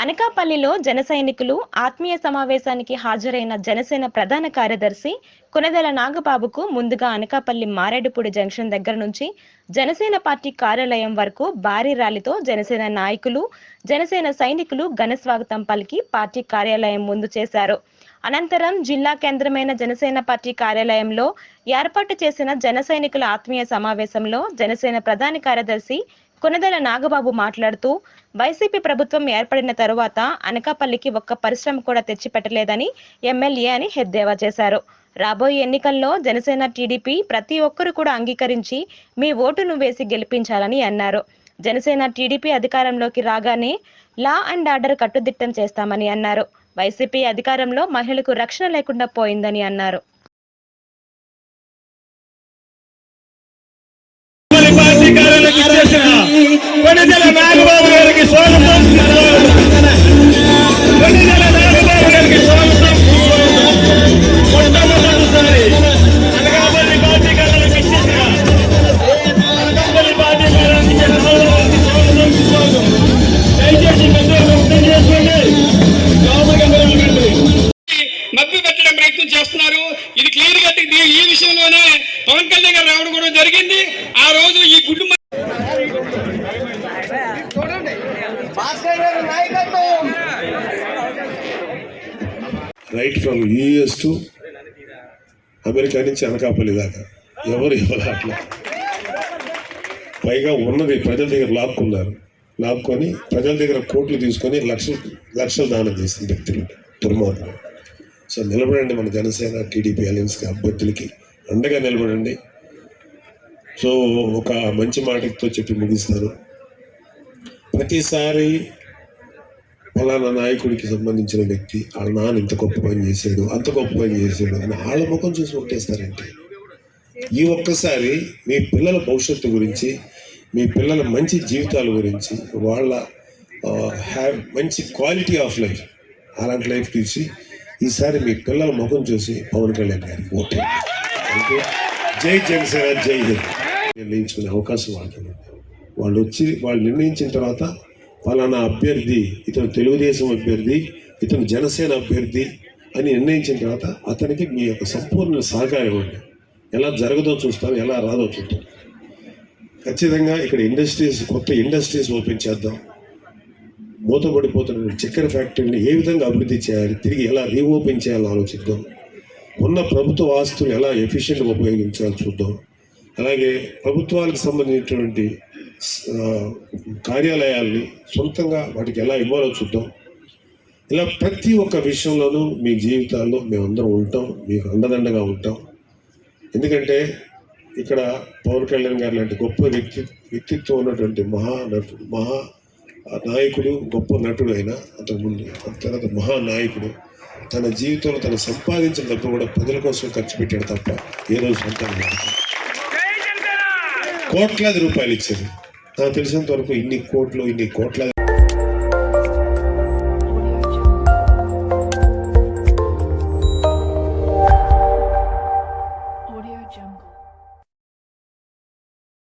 అనకాపల్లిలో జన సైనికులు ఆత్మీయ సమావేశానికి హాజరైన జనసేన ప్రధాన కార్యదర్శి కొనెదెల నాగబాబుకు ముందుగా అనకాపల్లి మారేడుపూడి జంక్షన్ దగ్గర నుంచి జనసేన పార్టీ కార్యాలయం వరకు భారీ ర్యాలీతో జనసేన నాయకులు జనసేన సైనికులు ఘన స్వాగతం పలికి పార్టీ కార్యాలయం ముందు చేశారు. అనంతరం జిల్లా కేంద్రమైన జనసేన పార్టీ కార్యాలయంలో ఏర్పాటు చేసిన జన సైనికుల ఆత్మీయ సమావేశంలో జనసేన ప్రధాన కార్యదర్శి కొనెదెల నాగబాబు మాట్లాడుతూ వైసీపీ ప్రభుత్వం ఏర్పడిన తరువాత అనకాపల్లికి ఒక్క పరిశ్రమ కూడా తెచ్చిపెట్టలేదని ఎమ్మెల్యే అని ఎద్దేవా చేశారు. రాబోయే ఎన్నికల్లో జనసేన టీడీపీ ప్రతి ఒక్కరూ కూడా అంగీకరించి మీ ఓటును వేసి గెలిపించాలని అన్నారు. జనసేన టీడీపీ అధికారంలోకి రాగానే లా అండ్ ఆర్డర్ కట్టుదిట్టం చేస్తామని అన్నారు. వైసీపీ అధికారంలో మహిళలకు రక్షణ లేకుండా పోయిందని అన్నారు. కొనెదెల నాగబాబు గారికి స్వాగతం. కొనెదెల నాగబాబు గారికి స్వాగతం. మొట్టమొదటిసారి అనకాపల్లి పార్టీ కార్యాలయానికి ఇచ్చేసిన అనకాపల్లి పార్టీ కార్యాలయానికి స్వాగతం. దయచేసి అర్థం చేసుకోండి. మభ్య పెట్టడం ప్రయత్నం చేస్తున్నారు. ఇది క్లియర్ గా ఈ విషయంలోనే పవన్ కళ్యాణ్ గారు రావడం కూడా జరిగింది. ఆ రోజు ఈ గుడ్డు right from US to America నుంచి అనకాపల్లి దాకా ఎవరు అట్లా పైగా ఉన్నది ప్రజల దగ్గర లాక్కొని ప్రజల దగ్గర కోట్లు తీసుకొని లక్షలు దానం చేసిన వ్యక్తులు దుర్మార్గం. సో నిలబడండి, మన జనసేన టీడీపీ అలయన్స్ అభ్యర్థులకి అండగా నిలబడండి. సో ఒక మంచి మాటతో చెప్పి ముగిస్తారు. ప్రతిసారి ఫలానా నాయకుడికి సంబంధించిన వ్యక్తి వాళ్ళ నాన్న ఇంత గొప్ప పని చేశాడు, అంత గొప్ప పని చేశాడు అని వాళ్ళ ముఖం చూసి కొట్టేస్తారంటే, ఈ ఒక్కసారి మీ పిల్లల భవిష్యత్తు గురించి, మీ పిల్లల మంచి జీవితాల గురించి, వాళ్ళ మంచి క్వాలిటీ ఆఫ్ లైఫ్, అలాంటి లైఫ్ తీసి ఈసారి మీ పిల్లల ముఖం చూసి పవన్ కళ్యాణ్ గారికి ఓటే. అంటే జై జనసేన, జై హింద్ నిర్ణయించుకునే అవకాశం వాళ్ళు నిర్ణయించిన తర్వాత ఫలానా అభ్యర్థి, ఇతను తెలుగుదేశం అభ్యర్థి, ఇతను జనసేన అభ్యర్థి అని నిర్ణయించిన తర్వాత అతనికి మీ యొక్క సంపూర్ణ సహకారం ఇవ్వండి. ఎలా జరగదో చూస్తాం, ఎలా రాదో చూద్దాం. ఖచ్చితంగా ఇక్కడ కొత్త ఇండస్ట్రీస్ ఓపెన్ చేద్దాం. మూతపడిపోతున్న చక్కెర ఫ్యాక్టరీని ఏ విధంగా అభివృద్ధి చేయాలి, తిరిగి ఎలా రీఓపెన్ చేయాలని ఆలోచిద్దాం. ఉన్న ప్రభుత్వ ఆస్తులు ఎలా ఎఫిషియెంట్గా ఉపయోగించాలో చూద్దాం. అలాగే ప్రభుత్వాలకు సంబంధించినటువంటి కార్యాలయాల్ని సొంతంగా వాటికి ఎలా ఇవ్వాలో చూద్దాం. ఇలా ప్రతి ఒక్క విషయంలోనూ మీ జీవితాల్లో మేమందరం ఉంటాం, మీకు అండదండగా ఉంటాం. ఎందుకంటే ఇక్కడ పవన్ కళ్యాణ్ గారు లాంటి గొప్ప వ్యక్తిత్వం ఉన్నటువంటి మహా నాయకుడు, గొప్ప నటుడు అయినా అంతకుముందు, తర్వాత మహానాయకుడు. తన జీవితంలో తను సంపాదించిన డబ్బు కూడా ప్రజల కోసం ఖర్చు పెట్టాడు తప్ప ఏ రోజు సొంతంగా కోట్లాది రూపాయలు ఇచ్చారు. నాకు తెలిసినంత వరకు ఇన్ని కోట్లాది